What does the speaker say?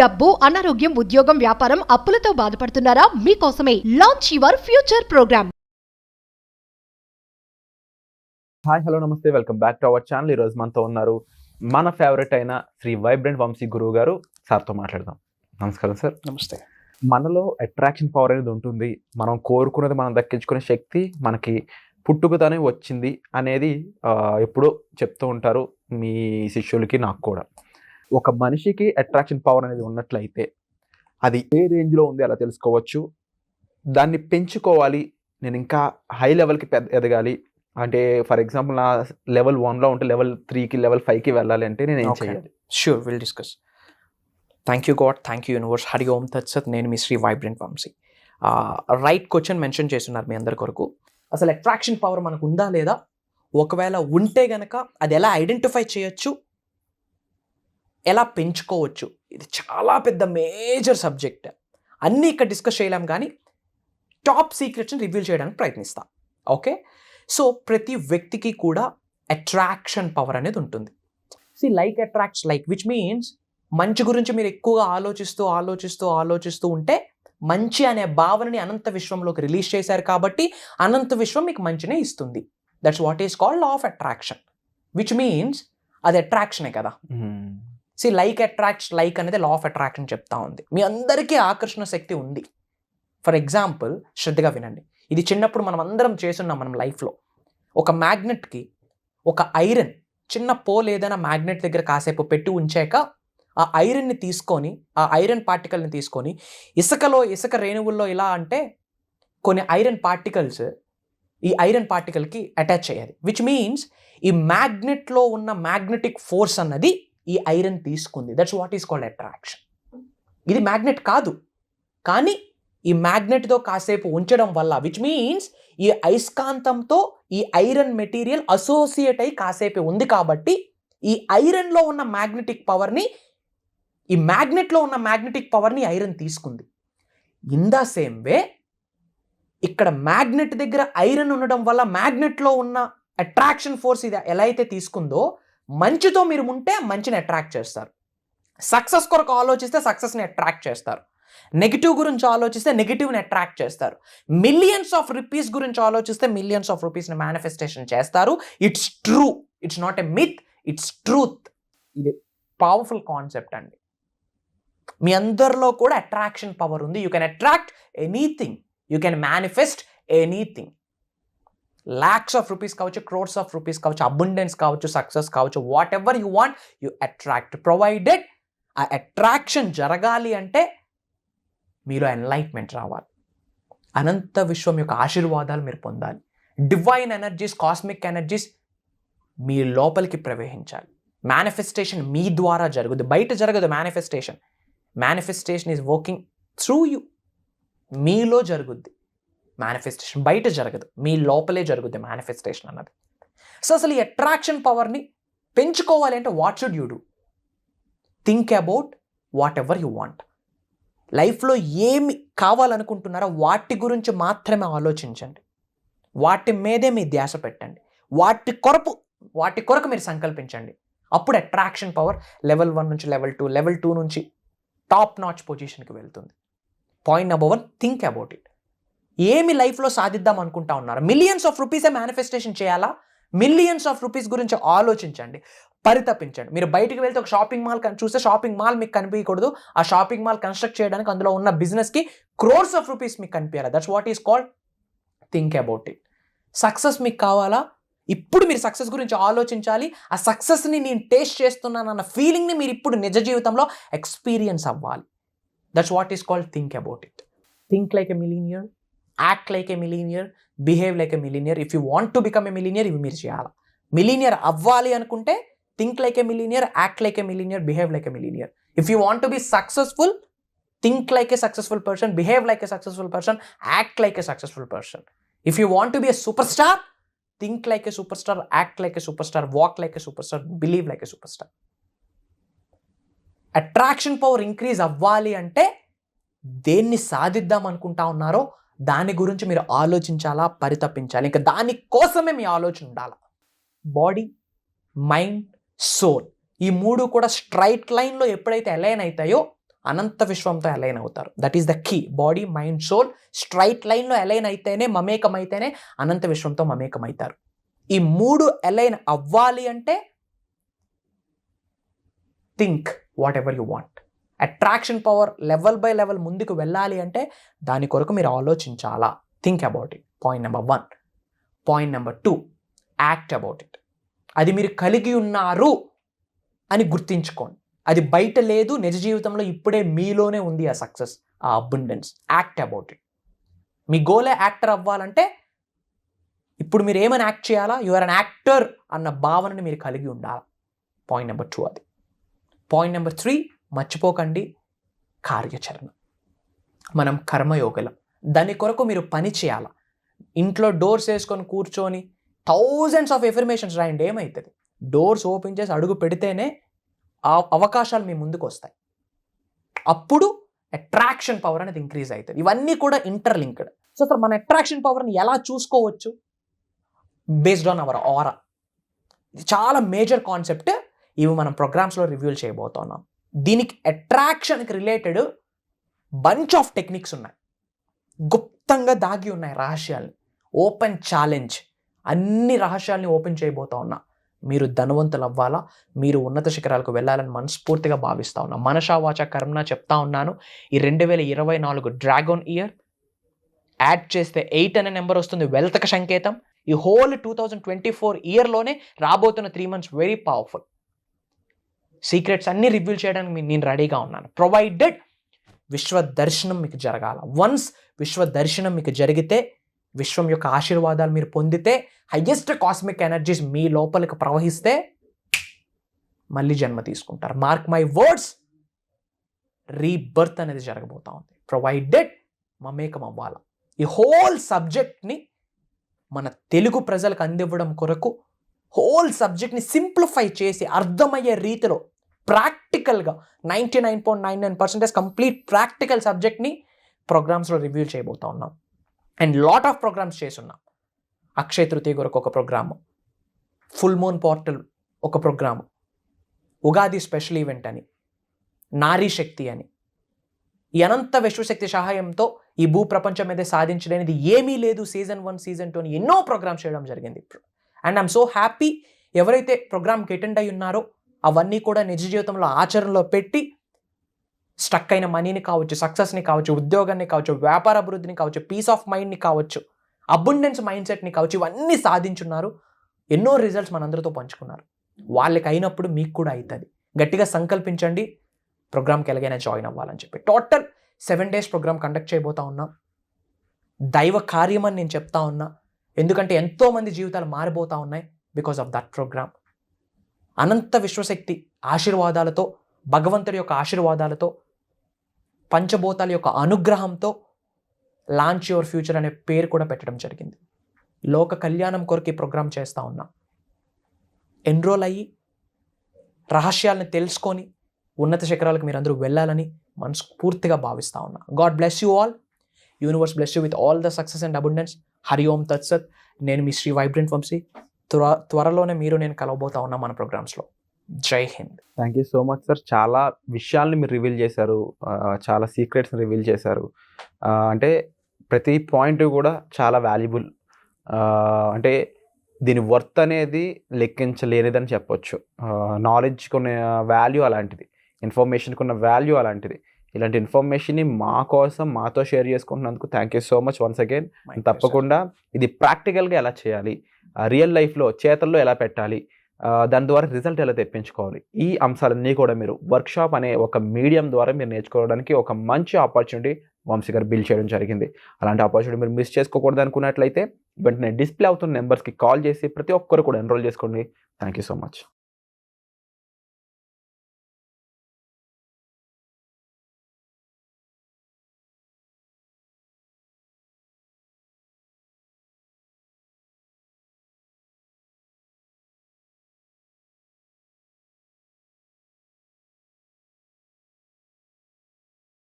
డబ్బు, అనారోగ్యం, ఉద్యోగం, వ్యాపారం, అప్పులతో బాధపడుతున్నారా? మీకోసమే launch your future program. Hi hello నమస్తే, welcome back to our channel. ఈరోజు మనతో ఉన్నారు మన ఫేవరెట్ అయిన శ్రీ వైబ్రెంట్ వంశీ గురువు గారు. సార్తో మాట్లాడదాం. నమస్కారం సార్. నమస్తే. మనలో అట్రాక్షన్ పవర్ అనేది ఉంటుంది. మనం కోరుకున్నది మనం దక్కించుకునే శక్తి మనకి పుట్టుకతోనే వచ్చింది అనేది ఎప్పుడో చెప్తూ ఉంటారు మీ శిష్యులకి, నాకు కూడా. ఒక మనిషికి అట్రాక్షన్ పవర్ అనేది ఉన్నట్లయితే అది ఏ రేంజ్లో ఉంది అలా తెలుసుకోవచ్చు. దాన్ని పెంచుకోవాలి, నేను ఇంకా హై లెవెల్కి ఎదగాలి అంటే, ఫర్ ఎగ్జాంపుల్ నా లెవెల్ 1లో ఉంటే లెవెల్ 3కి లెవెల్ 5కి వెళ్ళాలి అంటే నేను ఏం చేయాలి? Sure, will discuss. Thank you God, thank you universe. Hari ఓం తత్సత్. నేను మీ Shri vibrant Vamshi. Right question mention చేస్తున్నారు మీ అందరి కొరకు. అసలు అట్రాక్షన్ పవర్ మనకు ఉందా లేదా, ఒకవేళ ఉంటే గనక అది ఎలా ఐడెంటిఫై చేయొచ్చు, ఎలా పెంచుకోవచ్చు? ఇది చాలా పెద్ద మేజర్ సబ్జెక్ట్. అన్నీ ఇక్కడ డిస్కస్ చేయలేం, కానీ టాప్ సీక్రెట్స్ని రివీల్ చేయడానికి ప్రయత్నిస్తాం. ఓకే, సో ప్రతి వ్యక్తికి కూడా అట్రాక్షన్ పవర్ అనేది ఉంటుంది. Like attracts like, which means మంచి గురించి మీరు ఎక్కువగా ఆలోచిస్తూ ఉంటే మంచి అనే భావనని అనంత విశ్వంలోకి రిలీజ్ చేశారు కాబట్టి అనంత విశ్వం మీకు మంచినే ఇస్తుంది. That's what is called law of attraction, which means అది అట్రాక్షనే కదా. లైక్ అట్రాక్ట్స్ లైక్ అనేది లా ఆఫ్ అట్రాక్షన్ చెప్తా ఉంది. మీ అందరికీ ఆకర్షణ శక్తి ఉంది. ఫర్ ఎగ్జాంపుల్, శ్రద్ధగా వినండి. ఇది చిన్నప్పుడు మనం అందరం చేస్తున్నాం మనం లైఫ్లో. ఒక మ్యాగ్నెట్కి ఒక ఐరన్, చిన్న పోల్ ఏదైనా మ్యాగ్నెట్ దగ్గర కాసేపు పెట్టి ఉంచాక ఆ ఐరన్ని తీసుకొని, ఆ ఐరన్ పార్టికల్ని తీసుకొని ఇసుక రేణువుల్లో ఇలా అంటే కొన్ని ఐరన్ పార్టికల్స్ ఈ ఐరన్ పార్టికల్కి అటాచ్ అయ్యాలి. విచ్ మీన్స్ ఈ మ్యాగ్నెట్లో ఉన్న మ్యాగ్నెటిక్ ఫోర్స్ అన్నది ఈ ఐరన్ తీసుకుంది. That's what is called attraction. ఇది మ్యాగ్నెట్ కాదు, కానీ ఈ మ్యాగ్నెట్తో కాసేపు ఉంచడం వల్ల, విచ్ మీన్స్ ఈ అయస్కాంతంతో ఈ ఐరన్ మెటీరియల్ అసోసియేట్ అయి కాసేపు ఉంది కాబట్టి ఈ ఐరన్లో ఉన్న మ్యాగ్నెటిక్ పవర్ని, ఈ మ్యాగ్నెట్లో ఉన్న మ్యాగ్నెటిక్ పవర్ని ఐరన్ తీసుకుంది. ఇన్ ద సేమ్ వే ఇక్కడ మ్యాగ్నెట్ దగ్గర ఐరన్ ఉండడం వల్ల మ్యాగ్నెట్లో ఉన్న అట్రాక్షన్ ఫోర్స్ ఇది ఎలా అయితే తీసుకుందో, మంచితో మీరు ఉంటే మంచిని అట్రాక్ట్ చేస్తారు. సక్సెస్ కొరకు ఆలోచిస్తే సక్సెస్ని అట్రాక్ట్ చేస్తారు. నెగిటివ్ గురించి ఆలోచిస్తే నెగిటివ్ని అట్రాక్ట్ చేస్తారు. మిలియన్స్ ఆఫ్ రూపీస్ గురించి ఆలోచిస్తే మిలియన్స్ ఆఫ్ రూపీస్ని మేనిఫెస్టేషన్ చేస్తారు. It's true, it's not a myth, it's truth. ఇది పవర్ఫుల్ కాన్సెప్ట్ అండి. మీ అందరిలో కూడా అట్రాక్షన్ పవర్ ఉంది. You can attract anything, you can manifest anything. Lakhs of rupees కావచ్చు, క్రోర్స్ ఆఫ్ రూపీస్ కావచ్చు, అబండెన్స్ కావచ్చు, సక్సెస్ కావచ్చు, what ever you want you attract, provided ఆ అట్రాక్షన్ జరగాలి అంటే మీలో ఎన్లైట్మెంట్ రావాలి. అనంత విశ్వం యొక్క ఆశీర్వాదాలు మీరు పొందాలి. డివైన్ ఎనర్జీస్, కాస్మిక్ ఎనర్జీస్ మీ లోపలికి ప్రవేశించాలి. మేనిఫెస్టేషన్ మీ ద్వారా జరుగుద్ది, బయట జరగదు. Manifestation is working through you. మీలో జరుగుద్ది మేనిఫెస్టేషన్, బయట జరగదు, మీ లోపలే జరుగుద్ది మేనిఫెస్టేషన్ అన్నది. సో అసలు ఈ అట్రాక్షన్ పవర్ని పెంచుకోవాలి అంటే what should you do? Think about what ever you want. లైఫ్లో ఏమి కావాలనుకుంటున్నారో వాటి గురించి మాత్రమే ఆలోచించండి. వాటి మీదే మీ ధ్యాస పెట్టండి. వాటి కొరకు మీరు సంకల్పించండి. అప్పుడు అట్రాక్షన్ పవర్ లెవెల్ 1 నుంచి లెవెల్ 2 నుంచి టాప్ నాచ్ పొజిషన్కి వెళ్తుంది. Point number 1, think about it. ఏమి లైఫ్లో సాధిద్దాం అనుకుంటా ఉన్నారు? మిలియన్స్ ఆఫ్ రూపీసే మేనిఫెస్టేషన్ చేయాలా? మిలియన్స్ ఆఫ్ రూపీస్ గురించి ఆలోచించండి, పరితపించండి. మీరు బయటకు వెళ్తే ఒక షాపింగ్ మాల్ చూస్తే షాపింగ్ మాల్ మీకు కనిపించకూడదు. ఆ షాపింగ్ మాల్ కన్స్ట్రక్ట్ చేయడానికి అందులో ఉన్న బిజినెస్కి క్రోర్స్ ఆఫ్ రూపీస్ మీకు కనిపించాలి. That's what is called think about it. Success మీకు కావాలా? ఇప్పుడు మీరు సక్సెస్ గురించి ఆలోచించాలి. ఆ సక్సెస్ని నేను టేస్ట్ చేస్తున్నాను అన్న ఫీలింగ్ని మీరు ఇప్పుడు నిజ జీవితంలో ఎక్స్పీరియన్స్ అవ్వాలి. That's what is called think about it. Think like a millionaire, act like a millionaire, behave like a millionaire. If you want to become a millionaire, ఇవి మీరు చేయాలి. మిలీనియర్ అవ్వాలి అనుకుంటే think like a millionaire, act like a millionaire, behave like a millionaire. If you want to be successful, think like a successful person, behave like a successful person, act like a successful person. If you want to be a super star, think like a super star, act like a super star, walk like a super star, believe like a super star. Attraction power increase అవ్వాలి అంటే దేన్ని సాధిద్దాం అనుకుంటా ఉన్నారో దాని గురించి మీరు ఆలోచించాలా, పరితపించాలి. ఇంకా దానికోసమే మీ ఆలోచన ఉండాలి. బాడీ, మైండ్, సోల్, ఈ మూడు కూడా స్ట్రైట్ లైన్లో ఎప్పుడైతే అలైన్ అవుతాయో అనంత విశ్వంతో అలైన్ అవుతారు. That is the key. Body, mind, soul straight లైన్లో అలైన్ అయితేనే, మమేకం అయితేనే అనంత విశ్వంతో మమేకం అవుతారు. ఈ 3 అలైన్ అవ్వాలి అంటే think whatever you want. Attraction power level by level ముందుకు వెళ్ళాలి అంటే దాని కొరకు మీరు ఆలోచించాలా. Think about it. Point number 1. Point number 2, act about it. అది మీరు కలిగి ఉన్నారు అని గుర్తించుకోండి. అది బయట లేదు, నిజ జీవితంలో ఇప్పుడే మీలోనే ఉంది ఆ సక్సెస్, ఆ అబండెన్స్. Act about it. మీ గోలే యాక్టర్ అవ్వాలంటే ఇప్పుడు మీరు ఏమని యాక్ట్ చేయాలా? యు ఆర్ అన్ యాక్టర్ అన్న భావనని మీరు కలిగి ఉండాలి. పాయింట్ నెంబర్ 2 అది. పాయింట్ నెంబర్ 3, మర్చిపోకండి కార్యాచరణ. మనం కర్మయోగలం. దాని కొరకు మీరు పని చేయాలా. ఇంట్లో డోర్స్ వేసుకొని కూర్చొని థౌజండ్స్ ఆఫ్ ఎఫర్మేషన్స్ రాయండి, ఏమవుతుంది? డోర్స్ ఓపెన్ చేసి అడుగు పెడితేనే ఆ అవకాశాలు మీ ముందుకు వస్తాయి. అప్పుడు అట్రాక్షన్ పవర్ అనేది ఇంక్రీజ్ అవుతుంది. ఇవన్నీ కూడా ఇంటర్లింక్డ్. సో అసలు మన అట్రాక్షన్ పవర్ని ఎలా చూసుకోవచ్చు? బేస్డ్ ఆన్ అవర్ ఆరా. ఇది చాలా మేజర్ కాన్సెప్ట్. ఇవి మనం ప్రోగ్రామ్స్లో రివ్యూల్ చేయబోతున్నాం. దీనికి అట్రాక్షన్కి రిలేటెడ్ బంచ్ ఆఫ్ టెక్నిక్స్ ఉన్నాయి, గుప్తంగా దాగి ఉన్నాయి రహస్యాలు. ఓపెన్ ఛాలెంజ్, అన్ని రహస్యాల్ని ఓపెన్ చేయబోతా ఉన్నా. మీరు ధనవంతులు అవ్వాలా, మీరు ఉన్నత శిఖరాలకు వెళ్ళాలని మనస్ఫూర్తిగా భావిస్తూ ఉన్నా. మనసా వాచ కర్మణ చెప్తా ఉన్నాను. ఈ 2024 డ్రాగన్ ఇయర్. యాడ్ చేస్తే 8 అనే నెంబర్ వస్తుంది, వెల్త్కి సంకేతం. ఈ హోల్ 2024 ఇయర్లోనే రాబోతున్న 3 months వెరీ పవర్ఫుల్. సీక్రెట్స్ అన్నీ రివీల్ చేయడానికి నేను రెడీగా ఉన్నాను, ప్రొవైడెడ్ విశ్వ దర్శనం మీకు జరగాల. వన్స్ విశ్వ దర్శనం మీకు జరిగితే, విశ్వం యొక్క ఆశీర్వాదాలు మీరు పొందితే, హయ్యెస్ట్ కాస్మిక్ ఎనర్జీస్ మీ లోపలికి ప్రవహిస్తే మళ్ళీ జన్మ తీసుకుంటారు. మార్క్ మై వర్డ్స్, రీబర్త్ అనేది జరగబోతా ఉంది. ప్రొవైడెడ్ మమేకం అవ్వాల. ఈ హోల్ సబ్జెక్ట్ని మన తెలుగు ప్రజలకు అందివ్వడం కొరకు హోల్ సబ్జెక్ట్ని సింప్లిఫై చేసి అర్థమయ్యే రీతిలో ప్రాక్టికల్గా 99.99% కంప్లీట్ ప్రాక్టికల్ సబ్జెక్ట్ని ప్రోగ్రామ్స్లో రివ్యూ చేయబోతా ఉన్నాం. అండ్ లాట్ ఆఫ్ ప్రోగ్రామ్స్ చేసున్నాం. అక్షయ తృతీయ కొరకు ఒక ప్రోగ్రాము, ఫుల్ మూన్ పోర్టల్ ఒక ప్రోగ్రాము, ఉగాది స్పెషల్ ఈవెంట్ అని, నారీ శక్తి అని, ఈ అనంత విశ్వశక్తి సహాయంతో ఈ భూ ప్రపంచం మీద సాధించలేనిది ఏమీ లేదు. సీజన్ 1, సీజన్ 2 అని ఎన్నో ప్రోగ్రామ్స్ చేయడం జరిగింది. అండ్ ఐఎమ్ సో హ్యాపీ, ఎవరైతే ప్రోగ్రామ్కి అటెండ్ అయి ఉన్నారో అవన్నీ కూడా నిజ జీవితంలో ఆచరణలో పెట్టి స్టక్ అయిన మనీని కావచ్చు, సక్సెస్ని కావచ్చు, ఉద్యోగాన్ని కావచ్చు, వ్యాపార అభివృద్ధిని కావచ్చు, పీస్ ఆఫ్ మైండ్ని కావచ్చు, అబండెన్స్ మైండ్ సెట్ని కావచ్చు, ఇవన్నీ సాధించున్నారు. ఎన్నో రిజల్ట్స్ మనందరితో పంచుకున్నారు. వాళ్ళకి అయినప్పుడు మీకు కూడా అవుతుంది. గట్టిగా సంకల్పించండి ప్రోగ్రామ్కి ఎలాగైనా జాయిన్ అవ్వాలని చెప్పి. టోటల్ 7 days ప్రోగ్రామ్ కండక్ట్ చేయబోతా ఉన్నాం. దైవ కార్యం అని నేను చెప్తా ఉన్నా, ఎందుకంటే ఎంతోమంది జీవితాలు మారిపోతూ ఉన్నాయి బికాస్ ఆఫ్ దట్ ప్రోగ్రామ్. అనంత విశ్వశక్తి ఆశీర్వాదాలతో, భగవంతుడి యొక్క ఆశీర్వాదాలతో, పంచభూతాల యొక్క అనుగ్రహంతో లాంచ్ యువర్ ఫ్యూచర్ అనే పేరు కూడా పెట్టడం జరిగింది. లోక కళ్యాణం కొరకు ఈ ప్రోగ్రామ్ చేస్తూ ఉన్నాం. ఎన్రోల్ అయ్యి రహస్యాలను తెలుసుకొని ఉన్నత శిఖరాలకు మీరు అందరూ వెళ్ళాలని మనస్ఫూర్తిగా భావిస్తూ ఉన్నా. God bless you all. Universe bless you with all the success and abundance. Hari ఓం తత్సత్. నేను మీ శ్రీ వైబ్రెంట్ వంశీ. త్వరలోనే మీరు నేను కలవబోతా ఉన్నా మన ప్రోగ్రామ్స్లో. జై Hind. Thank you so much sir. చాలా విషయాల్ని మీరు రివీల్ చేశారు, చాలా సీక్రెట్స్ని రివీల్ చేశారు. అంటే ప్రతి పాయింట్ కూడా చాలా వాల్యుబుల్. అంటే దీని వర్త్ అనేది లెక్కించలేనిదని చెప్పొచ్చు. నాలెడ్జ్కి ఉన్న వాల్యూ అలాంటిది, ఇన్ఫర్మేషన్కి ఉన్న వాల్యూ అలాంటిది. ఇలాంటి ఇన్ఫర్మేషన్ని మా కోసం మాతో షేర్ చేసుకుంటున్నందుకు thank you so much once again. తప్పకుండా ఇది ప్రాక్టికల్గా ఎలా చేయాలి, రియల్ లైఫ్లో చేతల్లో ఎలా పెట్టాలి, దాని ద్వారా రిజల్ట్ ఎలా తెప్పించుకోవాలి, ఈ అంశాలన్నీ కూడా మీరు వర్క్షాప్ అనే ఒక మీడియం ద్వారా మీరు నేర్చుకోవడానికి ఒక మంచి ఆపర్చునిటీ వంశీ గారు బిల్డ్ చేయడం జరిగింది. అలాంటి ఆపర్చునిటీ మీరు మిస్ చేసుకోకూడదు అనుకున్నట్లయితే వెంటనే డిస్ప్లే అవుతున్న నెంబర్స్కి కాల్ చేసి ప్రతి ఒక్కరు కూడా ఎన్రోల్ చేసుకోండి. Thank you so much.